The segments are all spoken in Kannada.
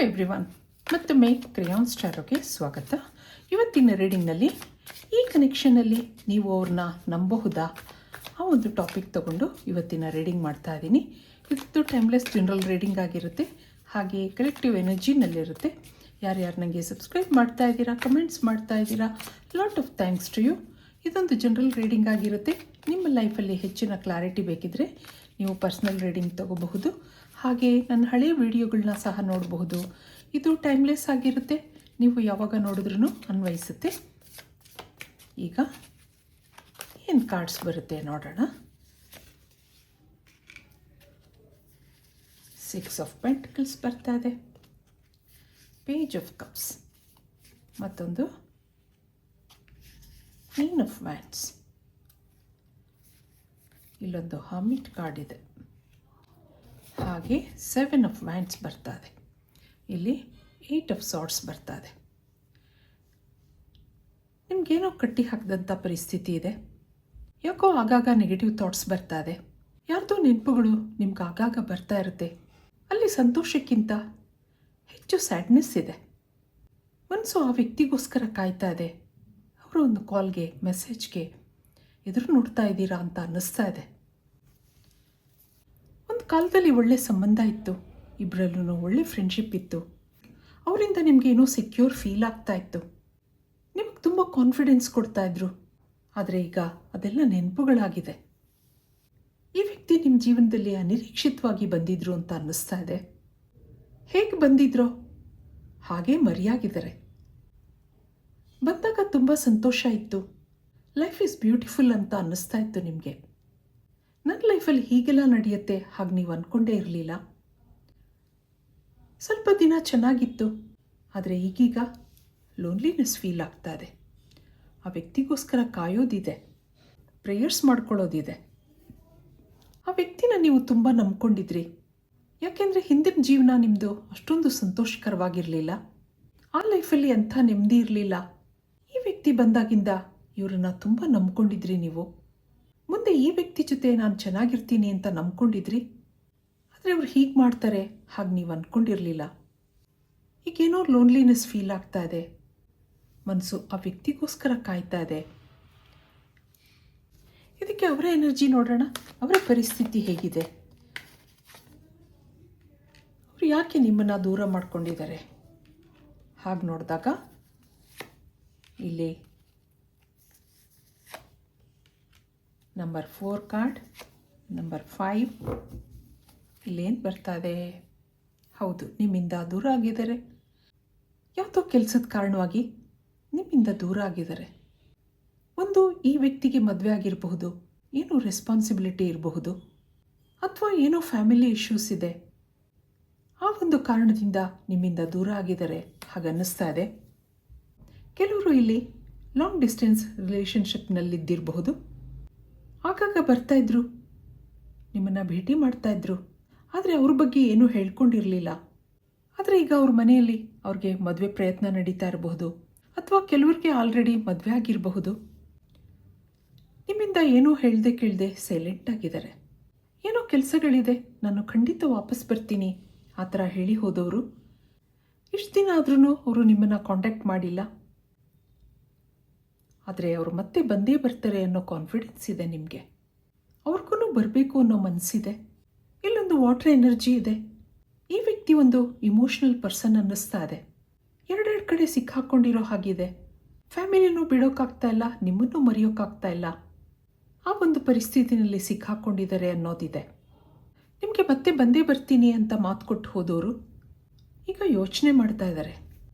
ಎವ್ರಿವನ್, ಮತ್ತೊಮ್ಮೆ ಕ್ರೇಯಾನ್ ಸ್ಟಾರೋಗೆ ಸ್ವಾಗತ. ಇವತ್ತಿನ ರೀಡಿಂಗ್ನಲ್ಲಿ ಈ ಕನೆಕ್ಷನಲ್ಲಿ ನೀವು ಅವ್ರನ್ನ ನಂಬಬಹುದಾ ಆ ಒಂದು ಟಾಪಿಕ್ ತೊಗೊಂಡು ಇವತ್ತಿನ ರೀಡಿಂಗ್ ಮಾಡ್ತಾ ಇದ್ದೀನಿ. ಇದು ಟೈಮ್ಲೆಸ್ ಜನರಲ್ ರೀಡಿಂಗ್ ಆಗಿರುತ್ತೆ, ಹಾಗೆ ಕಲೆಕ್ಟಿವ್ ಎನರ್ಜಿನಲ್ಲಿರುತ್ತೆ. ಯಾರ್ಯಾರು ನನಗೆ ಸಬ್ಸ್ಕ್ರೈಬ್ ಮಾಡ್ತಾ ಇದ್ದೀರಾ, ಕಮೆಂಟ್ಸ್ ಮಾಡ್ತಾ ಇದ್ದೀರಾ, lot of thanks to you. ಇದೊಂದು ಜನರಲ್ ರೀಡಿಂಗ್ ಆಗಿರುತ್ತೆ. ನಿಮ್ಮ ಲೈಫಲ್ಲಿ ಹೆಚ್ಚಿನ ಕ್ಲಾರಿಟಿ ಬೇಕಿದ್ದರೆ ನೀವು ಪರ್ಸ್ನಲ್ ರೀಡಿಂಗ್ ತೊಗೋಬಹುದು. ಹಾಗೆ ನನ್ನ ಹಳೆಯ ವಿಡಿಯೋಗಳನ್ನ ಸಹ ನೋಡಬಹುದು. ಇದು ಟೈಮ್ಲೆಸ್ ಆಗಿರುತ್ತೆ, ನೀವು ಯಾವಾಗ ನೋಡಿದ್ರೂ ಅನ್ವಯಿಸುತ್ತೆ. ಈಗ ಏನು ಕಾರ್ಡ್ಸ್ ಬರುತ್ತೆ ನೋಡೋಣ. 6 ಆಫ್ ಪೆಂಟಿಕಲ್ಸ್ ಬರ್ತಾ ಇದೆ, ಪೇಜ್ ಆಫ್ ಕಪ್ಸ್, ಮತ್ತೊಂದು ಕ್ವೀನ್ ಆಫ್ ವ್ಯಾಂಡ್ಸ್, ಇಲ್ಲೊಂದು ಹರ್ಮಿಟ್ ಕಾರ್ಡ್ ಇದೆ, ಹಾಗೆ 7 ಆಫ್ ವ್ಯಾಂಡ್ಸ್ ಬರ್ತಾ ಇದೆ. ಇಲ್ಲಿ 8 ಆಫ್ ಸಾರ್ಟ್ಸ್ ಬರ್ತಾ ಇದೆ. ನಿಮಗೇನೋ ಕಟ್ಟಿ ಹಾಕಿದಂಥ ಪರಿಸ್ಥಿತಿ ಇದೆ. ಯಾಕೋ ಆಗಾಗ ನೆಗೆಟಿವ್ ಥಾಟ್ಸ್ ಬರ್ತಾ ಇದೆ. ಯಾರ್ದೋ ನೆನಪುಗಳು ನಿಮ್ಗೆ ಆಗಾಗ ಬರ್ತಾ ಇರುತ್ತೆ. ಅಲ್ಲಿ ಸಂತೋಷಕ್ಕಿಂತ ಹೆಚ್ಚು ಸ್ಯಾಡ್ನೆಸ್ ಇದೆ. ಮನಸ್ಸು ಆ ವ್ಯಕ್ತಿಗೋಸ್ಕರ ಕಾಯ್ತಾ ಇದೆ. ಅವರ ಒಂದು ಕಾಲ್ಗೆ, ಮೆಸೇಜ್ಗೆ ಎದುರು ನೋಡ್ತಾ ಇದ್ದೀರಾ ಅಂತ ಅನ್ನಿಸ್ತಾ ಇದೆ. ಒಂದು ಕಾಲದಲ್ಲಿ ಒಳ್ಳೆ ಸಂಬಂಧ ಇತ್ತು, ಇಬ್ಬರಲ್ಲೂ ಒಳ್ಳೆ ಫ್ರೆಂಡ್ಶಿಪ್ ಇತ್ತು. ಅವರಿಂದ ನಿಮಗೇನೋ ಸೆಕ್ಯೂರ್ ಫೀಲ್ ಆಗ್ತಾ ಇತ್ತು, ನಿಮಗೆ ತುಂಬ ಕಾನ್ಫಿಡೆನ್ಸ್ ಕೊಡ್ತಾ ಇದ್ರು. ಆದರೆ ಈಗ ಅದೆಲ್ಲ ನೆನಪುಗಳಾಗಿದೆ. ಈ ವ್ಯಕ್ತಿ ನಿಮ್ಮ ಜೀವನದಲ್ಲಿ ಅನಿರೀಕ್ಷಿತವಾಗಿ ಬಂದಿದ್ರು ಅಂತ ಅನ್ನಿಸ್ತಾ ಇದೆ. ಹೇಗೆ ಬಂದಿದ್ರೋ ಹಾಗೇ ಮರೆಯಾಗಿದ್ದಾರೆ. ಬಂದಾಗ ತುಂಬ ಸಂತೋಷ ಇತ್ತು, ಲೈಫ್ ಈಸ್ ಬ್ಯೂಟಿಫುಲ್ ಅಂತ ಅನ್ನಿಸ್ತಾ ಇತ್ತು ನಿಮಗೆ. ನನ್ನ ಲೈಫಲ್ಲಿ ಹೀಗೆಲ್ಲ ನಡೆಯುತ್ತೆ ಹಾಗೆ ನೀವು ಅಂದ್ಕೊಂಡೇ ಇರಲಿಲ್ಲ. ಸ್ವಲ್ಪ ದಿನ ಚೆನ್ನಾಗಿತ್ತು, ಆದರೆ ಈಗೀಗ ಲೋನ್ಲಿನೆಸ್ ಫೀಲ್ ಆಗ್ತಾ ಇದೆ. ಆ ವ್ಯಕ್ತಿಗೋಸ್ಕರ ಕಾಯೋದಿದೆ, ಪ್ರೇಯರ್ಸ್ ಮಾಡ್ಕೊಳ್ಳೋದಿದೆ. ಆ ವ್ಯಕ್ತಿನ ನೀವು ತುಂಬ ನಂಬ್ಕೊಂಡಿದ್ರಿ, ಯಾಕೆಂದರೆ ಹಿಂದಿನ ಜೀವನ ನಿಮ್ಮದು ಅಷ್ಟೊಂದು ಸಂತೋಷಕರವಾಗಿರಲಿಲ್ಲ. ಆ ಲೈಫಲ್ಲಿ ಅಂಥ ನೆಮ್ಮದಿ ಇರಲಿಲ್ಲ. ಈ ವ್ಯಕ್ತಿ ಬಂದಾಗಿಂದ ಇವರನ್ನು ತುಂಬ ನಂಬ್ಕೊಂಡಿದ್ರಿ ನೀವು. ಮುಂದೆ ಈ ವ್ಯಕ್ತಿ ಜೊತೆ ನಾನು ಚೆನ್ನಾಗಿರ್ತೀನಿ ಅಂತ ನಂಬ್ಕೊಂಡಿದ್ರಿ, ಆದರೆ ಅವ್ರು ಹೀಗೆ ಮಾಡ್ತಾರೆ ಹಾಗೆ ನೀವು ಅಂದ್ಕೊಂಡಿರಲಿಲ್ಲ. ಈಗೇನೋ ಲೋನ್ಲಿನೆಸ್ ಫೀಲ್ ಆಗ್ತಾ ಇದೆ. ಮನಸ್ಸು ಆ ವ್ಯಕ್ತಿಗೋಸ್ಕರ ಕಾಯ್ತಾ ಇದೆ. ಇದಕ್ಕೆ ಅವರ ಎನರ್ಜಿ ನೋಡೋಣ. ಅವರ ಪರಿಸ್ಥಿತಿ ಹೇಗಿದೆ, ಅವರು ಯಾಕೆ ನಿಮ್ಮನ್ನು ದೂರ ಮಾಡ್ಕೊಂಡಿದ್ದಾರೆ. ಹಾಗೆ ನೋಡಿದಾಗ ಇಲ್ಲಿ ನಂಬರ್ 4 ಕಾರ್ಡ್, ನಂಬರ್ 5, ಇಲ್ಲೇನು ಬರ್ತಾ ಇದೆ. ಹೌದು, ನಿಮ್ಮಿಂದ ದೂರ ಆಗಿದ್ದಾರೆ. ಯಾವುದೋ ಕೆಲಸದ ಕಾರಣವಾಗಿ ನಿಮ್ಮಿಂದ ದೂರ ಆಗಿದ್ದಾರೆ. ಒಂದು ಈ ವ್ಯಕ್ತಿಗೆ ಮದುವೆ ಆಗಿರಬಹುದು, ಏನೋ ರೆಸ್ಪಾನ್ಸಿಬಿಲಿಟಿ ಇರಬಹುದು, ಅಥವಾ ಏನೋ ಫ್ಯಾಮಿಲಿ ಇಶ್ಯೂಸ್ ಇದೆ. ಆ ಒಂದು ಕಾರಣದಿಂದ ನಿಮ್ಮಿಂದ ದೂರ ಆಗಿದ್ದಾರೆ ಹಾಗನ್ನಿಸ್ತಾ ಇದೆ. ಕೆಲವರು ಇಲ್ಲಿ ಲಾಂಗ್ ಡಿಸ್ಟೆನ್ಸ್ ರಿಲೇಷನ್ಶಿಪ್ನಲ್ಲಿದ್ದಿರಬಹುದು. ಆಗಾಗ ಬರ್ತಾಯಿದ್ರು, ನಿಮ್ಮನ್ನು ಭೇಟಿ ಮಾಡ್ತಾಯಿದ್ರು, ಆದರೆ ಅವ್ರ ಬಗ್ಗೆ ಏನೂ ಹೇಳ್ಕೊಂಡಿರಲಿಲ್ಲ. ಆದರೆ ಈಗ ಅವ್ರ ಮನೆಯಲ್ಲಿ ಅವ್ರಿಗೆ ಮದುವೆ ಪ್ರಯತ್ನ ನಡೀತಾ ಇರಬಹುದು, ಅಥವಾ ಕೆಲವ್ರಿಗೆ ಆಲ್ರೆಡಿ ಮದುವೆ ಆಗಿರಬಹುದು. ನಿಮ್ಮಿಂದ ಏನೂ ಹೇಳ್ದೆ ಕೇಳದೆ ಸೈಲೆಂಟಾಗಿದ್ದಾರೆ. ಏನೋ ಕೆಲಸಗಳಿದೆ, ನಾನು ಖಂಡಿತ ವಾಪಸ್ ಬರ್ತೀನಿ ಆ ಥರ ಹೇಳಿ ಹೋದವರು ಇಷ್ಟು ದಿನ ಆದ್ರೂ ಅವರು ನಿಮ್ಮನ್ನು ಕಾಂಟ್ಯಾಕ್ಟ್ ಮಾಡಿಲ್ಲ. ಆದರೆ ಅವರು ಮತ್ತೆ ಬಂದೇ ಬರ್ತಾರೆ ಅನ್ನೋ ಕಾನ್ಫಿಡೆನ್ಸ್ ಇದೆ ನಿಮಗೆ. ಅವ್ರಿಗೂ ಬರಬೇಕು ಅನ್ನೋ ಮನಸ್ಸಿದೆ. ಇಲ್ಲೊಂದು ವಾಟರ್ ಎನರ್ಜಿ ಇದೆ. ಈ ವ್ಯಕ್ತಿ ಒಂದು ಇಮೋಷ್ನಲ್ ಪರ್ಸನ್ ಅನ್ನಿಸ್ತಾ ಇದೆ. ಎರಡೆರಡು ಕಡೆ ಸಿಕ್ಕಾಕೊಂಡಿರೋ ಹಾಗಿದೆ. ಫ್ಯಾಮಿಲಿನೂ ಬಿಡೋಕ್ಕಾಗ್ತಾ ಇಲ್ಲ, ನಿಮ್ಮನ್ನು ಮರೆಯೋಕ್ಕಾಗ್ತಾ ಇಲ್ಲ. ಆ ಒಂದು ಪರಿಸ್ಥಿತಿನಲ್ಲಿ ಸಿಕ್ಕಾಕೊಂಡಿದ್ದಾರೆ ಅನ್ನೋದಿದೆ. ನಿಮಗೆ ಮತ್ತೆ ಬಂದೇ ಬರ್ತೀನಿ ಅಂತ ಮಾತು ಕೊಟ್ಟು ಹೋದವರು ಈಗ ಯೋಚನೆ ಮಾಡ್ತಾ ಇದ್ದಾರೆ.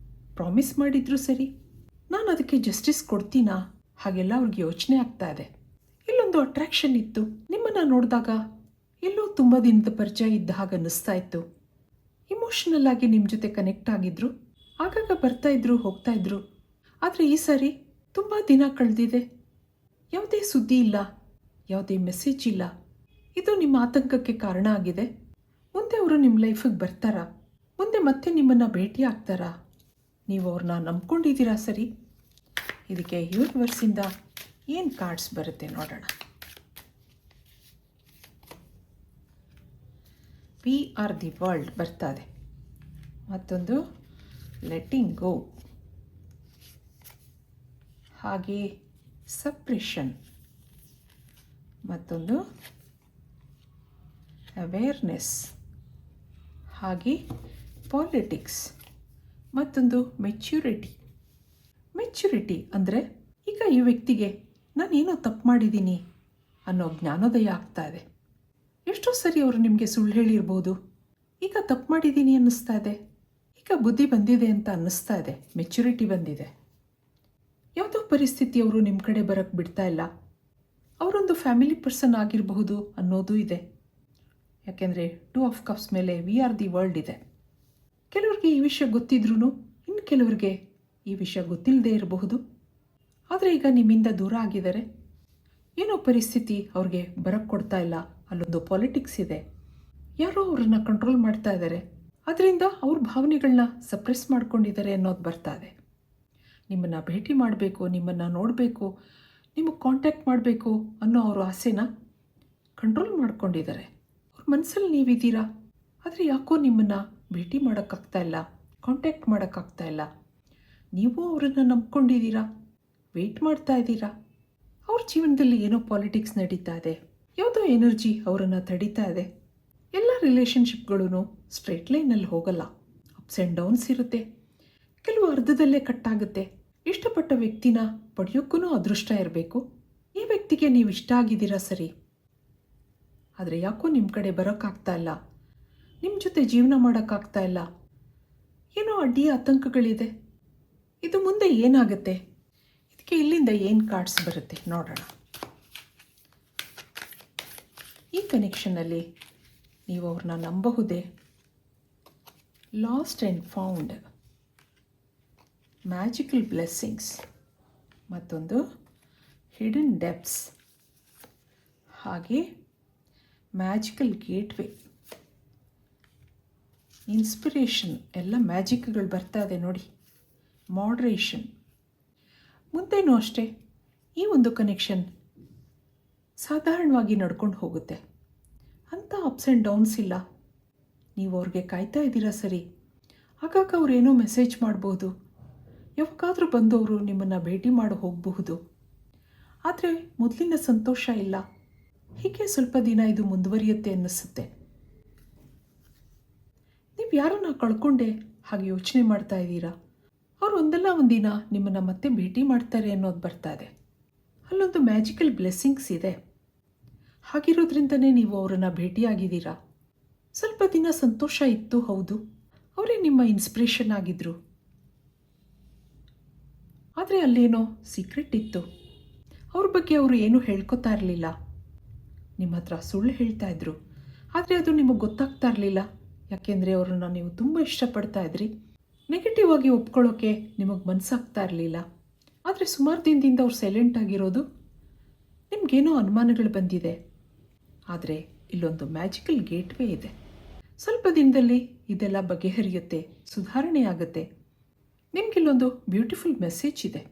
ಪ್ರಾಮಿಸ್ ಮಾಡಿದ್ರು ಸರಿ, ನಾನು ಅದಕ್ಕೆ ಜಸ್ಟಿಸ್ ಕೊಡ್ತೀನಾ ಹಾಗೆಲ್ಲ ಅವ್ರಿಗೆ ಯೋಚನೆ ಆಗ್ತಾ ಇದೆ. ಇಲ್ಲೊಂದು ಅಟ್ರಾಕ್ಷನ್ ಇತ್ತು. ನಿಮ್ಮನ್ನು ನೋಡಿದಾಗ ಎಲ್ಲೋ ತುಂಬ ದಿನದ ಪರಿಚಯ ಇದ್ದ ಹಾಗೆ ಅನ್ನಿಸ್ತಾ ಇತ್ತು. ಇಮೋಷನಲ್ ಆಗಿ ನಿಮ್ಮ ಜೊತೆ ಕನೆಕ್ಟ್ ಆಗಿದ್ರು, ಆಗಾಗ ಬರ್ತಾಯಿದ್ರು ಹೋಗ್ತಾಯಿದ್ರು. ಆದರೆ ಈ ಸಾರಿ ತುಂಬ ದಿನ ಕಳೆದಿದೆ, ಯಾವುದೇ ಸುದ್ದಿ ಇಲ್ಲ, ಯಾವುದೇ ಮೆಸೇಜ್ ಇಲ್ಲ. ಇದು ನಿಮ್ಮ ಆತಂಕಕ್ಕೆ ಕಾರಣ ಆಗಿದೆ. ಮುಂದೆ ಅವರು ನಿಮ್ಮ ಲೈಫಿಗೆ ಬರ್ತಾರಾ, ಮುಂದೆ ಮತ್ತೆ ನಿಮ್ಮನ್ನು ಭೇಟಿ ಆಗ್ತಾರಾ, ನೀವು ಅವ್ರನ್ನ ನಂಬ್ಕೊಂಡಿದ್ದೀರಾ ಸರಿ. ಇದಕ್ಕೆ ಯೂನಿವರ್ಸಿಂದ ಏನು ಕಾರ್ಡ್ಸ್ ಬರುತ್ತೆ ನೋಡೋಣ. ವಿ ಆರ್ ದಿ ವರ್ಲ್ಡ್ ಬರ್ತಾ ಇದೆ. ಮತ್ತೊಂದು ಲೆಟ್ಟಿಂಗ್ ಗೋ, ಹಾಗೆ ಸಪ್ರೆಷನ್, ಮತ್ತೊಂದು ಅವೇರ್ನೆಸ್, ಹಾಗೆ ಪಾಲಿಟಿಕ್ಸ್, ಮತ್ತೊಂದು ಮೆಚ್ಯೂರಿಟಿ ಅಂದರೆ ಈಗ ಈ ವ್ಯಕ್ತಿಗೆ ನಾನೇನೋ ತಪ್ಪು ಮಾಡಿದ್ದೀನಿ ಅನ್ನೋ ಜ್ಞಾನೋದಯ ಆಗ್ತಾ ಇದೆ. ಎಷ್ಟೋ ಸರಿ ಅವರು ನಿಮಗೆ ಸುಳ್ಳು ಹೇಳಿರ್ಬೋದು, ಈಗ ತಪ್ಪು ಮಾಡಿದ್ದೀನಿ ಅನ್ನಿಸ್ತಾ ಇದೆ, ಈಗ ಬುದ್ಧಿ ಬಂದಿದೆ ಅಂತ ಅನ್ನಿಸ್ತಾ ಇದೆ, ಮೆಚ್ಯೂರಿಟಿ ಬಂದಿದೆ. ಯಾವುದೋ ಪರಿಸ್ಥಿತಿ ಅವರು ನಿಮ್ಮ ಕಡೆ ಬರೋಕ್ಕೆ ಬಿಡ್ತಾ ಇಲ್ಲ, ಅವರೊಂದು ಫ್ಯಾಮಿಲಿ ಪರ್ಸನ್ ಆಗಿರಬಹುದು ಅನ್ನೋದು ಇದೆ. ಯಾಕೆಂದರೆ 2 ಆಫ್ ಕಪ್ಸ್ ಮೇಲೆ ವಿ ಆರ್ ದಿ ವರ್ಲ್ಡ್ ಇದೆ. ಕೆಲವ್ರಿಗೆ ಈ ವಿಷಯ ಗೊತ್ತಿದ್ರೂ ಇನ್ನು ಕೆಲವ್ರಿಗೆ ಈ ವಿಷಯ ಗೊತ್ತಿಲ್ಲದೆ ಇರಬಹುದು. ಆದರೆ ಈಗ ನಿಮ್ಮಿಂದ ದೂರ ಆಗಿದ್ದಾರೆ, ಏನೋ ಪರಿಸ್ಥಿತಿ ಅವ್ರಿಗೆ ಬರೋಕ್ಕೆ ಕೊಡ್ತಾ ಇಲ್ಲ, ಅಲ್ಲೊಂದು ಪಾಲಿಟಿಕ್ಸ್ ಇದೆ, ಯಾರೋ ಅವ್ರನ್ನ ಕಂಟ್ರೋಲ್ ಮಾಡ್ತಾ ಇದ್ದಾರೆ, ಅದರಿಂದ ಅವ್ರ ಭಾವನೆಗಳನ್ನ ಸಪ್ರೆಸ್ ಮಾಡ್ಕೊಂಡಿದ್ದಾರೆ ಅನ್ನೋದು ಬರ್ತಾ ಇದೆ. ನಿಮ್ಮನ್ನು ಭೇಟಿ ಮಾಡಬೇಕು, ನಿಮ್ಮನ್ನು ನೋಡಬೇಕು, ನಿಮಗೆ ಕಾಂಟ್ಯಾಕ್ಟ್ ಮಾಡಬೇಕು ಅನ್ನೋ ಅವ್ರ ಆಸೆನ ಕಂಟ್ರೋಲ್ ಮಾಡ್ಕೊಂಡಿದ್ದಾರೆ. ಅವ್ರ ಮನಸ್ಸಲ್ಲಿ ನೀವಿದ್ದೀರಾ, ಆದರೆ ಯಾಕೋ ನಿಮ್ಮನ್ನು ಭೇಟಿ ಮಾಡೋಕ್ಕಾಗ್ತಾ ಇಲ್ಲ, ಕಾಂಟ್ಯಾಕ್ಟ್ ಮಾಡೋಕ್ಕಾಗ್ತಾ ಇಲ್ಲ. ನೀವು ಅವರನ್ನು ನಂಬ್ಕೊಂಡಿದ್ದೀರಾ, ವೆಯ್ಟ್ ಮಾಡ್ತಾ ಇದ್ದೀರಾ. ಅವ್ರ ಜೀವನದಲ್ಲಿ ಏನೋ ಪಾಲಿಟಿಕ್ಸ್ ನಡೀತಾ ಇದೆ, ಯಾವುದೋ ಎನರ್ಜಿ ಅವರನ್ನು ತಡೀತಾ ಇದೆ. ಎಲ್ಲ ರಿಲೇಷನ್ಶಿಪ್ಗಳೂ ಸ್ಟ್ರೇಟ್ ಲೈನಲ್ಲಿ ಹೋಗಲ್ಲ, ಅಪ್ಸ್ ಆ್ಯಂಡ್ ಡೌನ್ಸ್ ಇರುತ್ತೆ, ಕೆಲವು ಅರ್ಧದಲ್ಲೇ ಕಟ್ಟಾಗುತ್ತೆ. ಇಷ್ಟಪಟ್ಟ ವ್ಯಕ್ತಿನ ಪಡೆಯೋಕ್ಕೂ ಅದೃಷ್ಟ ಇರಬೇಕು. ಈ ವ್ಯಕ್ತಿಗೆ ನೀವು ಇಷ್ಟ ಆಗಿದ್ದೀರಾ ಸರಿ, ಆದರೆ ಯಾಕೋ ನಿಮ್ಮ ಕಡೆ ಬರೋಕ್ಕಾಗ್ತಾ ಇಲ್ಲ, ನಿಮ್ಮ ಜೊತೆ ಜೀವನ ಮಾಡೋಕ್ಕಾಗ್ತಾ ಇಲ್ಲ, ಏನೋ ಅಡ್ಡಿ ಆತಂಕಗಳಿದೆ. ಇದು ಮುಂದೆ ಏನಾಗುತ್ತೆ, ಇದಕ್ಕೆ ಇಲ್ಲಿಂದ ಏನು ಕಾರ್ಡ್ಸ್ ಬರುತ್ತೆ ನೋಡೋಣ. ಈ ಕನೆಕ್ಷನಲ್ಲಿ ನೀವು ಅವ್ರನ್ನ ನಂಬಬಹುದೇ? Lost and found, magical blessings, ಮತ್ತೊಂದು ಹಿಡನ್ ಡೆಪ್ಸ್, ಹಾಗೆ ಮ್ಯಾಜಿಕಲ್ ಗೇಟ್ವೇ, ಇನ್ಸ್ಪಿರೇಷನ್, ಎಲ್ಲ ಮ್ಯಾಜಿಕ್ಗಳು ಬರ್ತಾ ಇದೆ ನೋಡಿ. ಮಾಡ್ರೇಷನ್. ಮುಂದೇನೂ ಅಷ್ಟೇ ಈ ಒಂದು ಕನೆಕ್ಷನ್ ಸಾಧಾರಣವಾಗಿ ನಡ್ಕೊಂಡು ಹೋಗುತ್ತೆ, ಅಂಥ ಅಪ್ಸ್ ಆ್ಯಂಡ್ ಡೌನ್ಸ್ ಇಲ್ಲ. ನೀವು ಅವ್ರಿಗೆ ಕಾಯ್ತಾ ಇದ್ದೀರಾ ಸರಿ, ಆಗಾಗ ಅವರೇನೋ ಮೆಸೇಜ್ ಮಾಡ್ಬೋದು, ಯಾವಾಗಾದರೂ ಬಂದವರು ನಿಮ್ಮನ್ನು ಭೇಟಿ ಮಾಡಿ ಹೋಗಬಹುದು, ಆದರೆ ಮೊದಲಿನ ಸಂತೋಷ ಇಲ್ಲ. ಹೀಗೆ ಸ್ವಲ್ಪ ದಿನ ಇದು ಮುಂದುವರಿಯುತ್ತೆ ಅನ್ನಿಸುತ್ತೆ. ನೀವು ಯಾರನ್ನ ಕಳ್ಕೊಂಡೆ ಹಾಗೆ ಯೋಚನೆ ಮಾಡ್ತಾ ಇದ್ದೀರಾ, ಅವರು ಒಂದಲ್ಲ ಒಂದಿನ ನಿಮ್ಮನ್ನು ಮತ್ತೆ ಭೇಟಿ ಮಾಡ್ತಾರೆ ಅನ್ನೋದು ಬರ್ತಾ ಇದೆ. ಅಲ್ಲೊಂದು ಮ್ಯಾಜಿಕಲ್ ಬ್ಲೆಸ್ಸಿಂಗ್ಸ್ ಇದೆ. ಹಾಗಿರೋದ್ರಿಂದನೇ ನೀವು ಅವರನ್ನು ಭೇಟಿಯಾಗಿದ್ದೀರಾ. ಸ್ವಲ್ಪ ದಿನ ಸಂತೋಷ ಇತ್ತು, ಹೌದು, ಅವರೇ ನಿಮ್ಮ ಇನ್ಸ್ಪಿರೇಷನ್ ಆಗಿದ್ದರು. ಆದರೆ ಅಲ್ಲೇನೋ ಸೀಕ್ರೆಟ್ ಇತ್ತು, ಅವ್ರ ಬಗ್ಗೆ ಅವರು ಏನೂ ಹೇಳ್ಕೊತಾ ಇರಲಿಲ್ಲ, ನಿಮ್ಮ ಹತ್ರ ಸುಳ್ಳು ಹೇಳ್ತಾ ಇದ್ರು. ಆದರೆ ಅದು ನಿಮಗೆ ಗೊತ್ತಾಗ್ತಾ ಇರಲಿಲ್ಲ, ಯಾಕೆಂದರೆ ಅವರನ್ನು ನೀವು ತುಂಬ ಇಷ್ಟಪಡ್ತಾ ಇದ್ರಿ. ನೆಗೆಟಿವ್ ಆಗಿ ಒಪ್ಕೊಳ್ಳೋಕ್ಕೆ ನಿಮಗೆ ಮನಸ್ಸಾಗ್ತಾ ಇರಲಿಲ್ಲ. ಆದರೆ ಸುಮಾರು ದಿನದಿಂದ ಅವ್ರು ಸೈಲೆಂಟ್ ಆಗಿರೋದು ನಿಮಗೇನೋ ಅನುಮಾನಗಳು ಬಂದಿದೆ. ಆದರೆ ಇಲ್ಲೊಂದು ಮ್ಯಾಜಿಕಲ್ ಗೇಟ್ವೇ ಇದೆ. ಸ್ವಲ್ಪ ದಿನದಲ್ಲಿ ಇದೆಲ್ಲ ಬಗೆಹರಿಯುತ್ತೆ, ಸುಧಾರಣೆ ಆಗುತ್ತೆ. ನಿಮಗಿಲ್ಲೊಂದು ಬ್ಯೂಟಿಫುಲ್ ಮೆಸೇಜ್ ಇದೆ.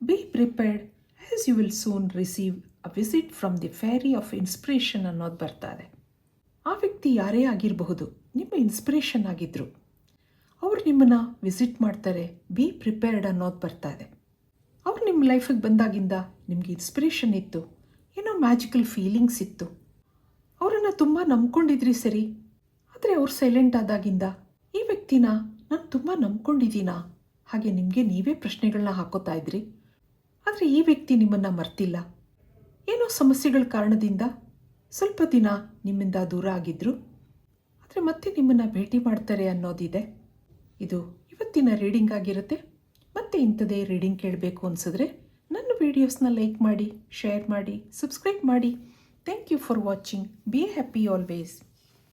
Be prepared as you will soon receive a visit from the fairy of inspiration ಅನ್ನೋದು ಬರ್ತಾ ಇದೆ. ಆ ವ್ಯಕ್ತಿ ಯಾರೇ ಆಗಿರಬಹುದು, ನಿಮ್ಮ ಇನ್ಸ್ಪಿರೇಷನ್ ಆಗಿದ್ದರು, ಅವರು ನಿಮ್ಮನ್ನು ವಿಸಿಟ್ ಮಾಡ್ತಾರೆ. ಬಿ ಪ್ರಿಪೇರ್ಡ್ ಅನ್ನೋದು ಬರ್ತಾ ಇದೆ. ಅವ್ರು ನಿಮ್ಮ ಲೈಫಿಗೆ ಬಂದಾಗಿಂದ ನಿಮಗೆ ಇನ್ಸ್ಪಿರೇಷನ್ ಇತ್ತು, ಏನೋ ಮ್ಯಾಜಿಕಲ್ ಫೀಲಿಂಗ್ಸ್ ಇತ್ತು, ಅವರನ್ನು ತುಂಬ ನಂಬ್ಕೊಂಡಿದ್ರಿ ಸರಿ. ಆದರೆ ಅವ್ರು ಸೈಲೆಂಟ್ ಆದಾಗಿಂದ ಈ ವ್ಯಕ್ತಿನ ನಾನು ತುಂಬ ನಂಬ್ಕೊಂಡಿದ್ದೀನಾ ಹಾಗೆ ನಿಮಗೆ ನೀವೇ ಪ್ರಶ್ನೆಗಳನ್ನ ಹಾಕೋತಾ ಇದ್ರಿ. ಆದರೆ ಈ ವ್ಯಕ್ತಿ ನಿಮ್ಮನ್ನು ಮರ್ತಿಲ್ಲ. ಏನೋ ಸಮಸ್ಯೆಗಳ ಕಾರಣದಿಂದ ಸ್ವಲ್ಪ ದಿನ ನಿಮ್ಮಿಂದ ದೂರ ಆಗಿದ್ದರು, ಆದರೆ ಮತ್ತೆ ನಿಮ್ಮನ್ನು ಭೇಟಿ ಮಾಡ್ತಾರೆ ಅನ್ನೋದಿದೆ. ಇದು ಇವತ್ತಿನ ರೀಡಿಂಗ್ ಆಗಿರುತ್ತೆ. ಮತ್ತೆ ಇಂಥದೇ ರೀಡಿಂಗ್ ಕೇಳಬೇಕು ಅನಿಸಿದ್ರೆ ನನ್ನ ವೀಡಿಯೋಸ್ನ ಲೈಕ್ ಮಾಡಿ, ಶೇರ್ ಮಾಡಿ, ಸಬ್ಸ್ಕ್ರೈಬ್ ಮಾಡಿ. Thank you for watching. Be happy always.